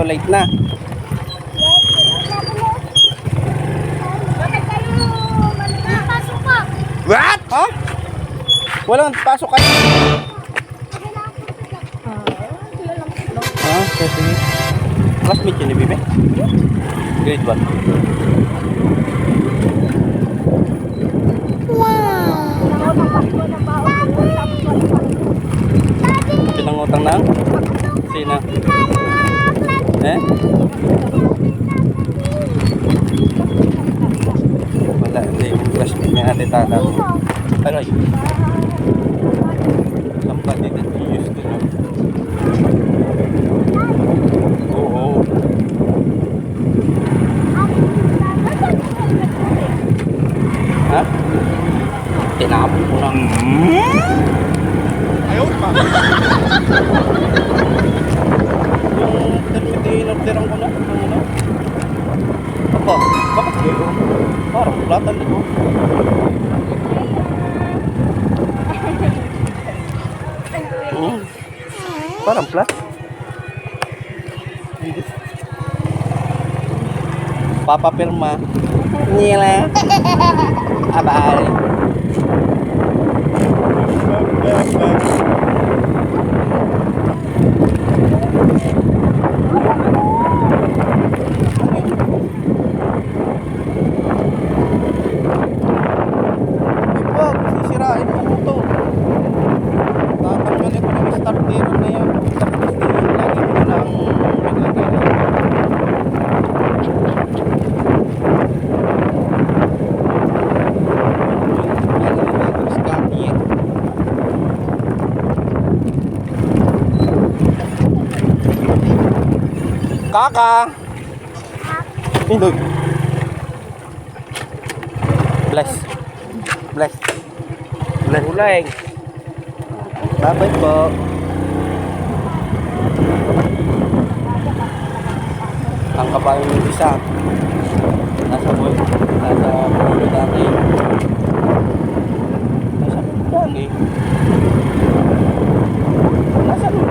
late na. What? Ha? Walang pasok kayo. Ah, sige. Classmate yun ni Bibi? Grade 1. Pinangutang ng? Sino? Eh? Wala, hindi. Classmate ni Ate Tata. Ano yun? Somebody that you used to know. Oo. Ha? Tinapon ko ng... Ayaw pa. Yung in-orderan ko na. Ano? Apa? Bakit kayo? Parang platan dito. Parang plat. Papa pirma. Nila. Abay. Wag, sisirain mo ito. Tatanggalin ko yung starter na yan. Tapos lagi mo na lang nagagaya. Kaka! Hindi. Bless. Bless. Bless. Ulang. Babay po. Ang kabayo ng isa. Nasa buhay. Nasa buhay dati. Nasa buhay dati. Nasa buhay.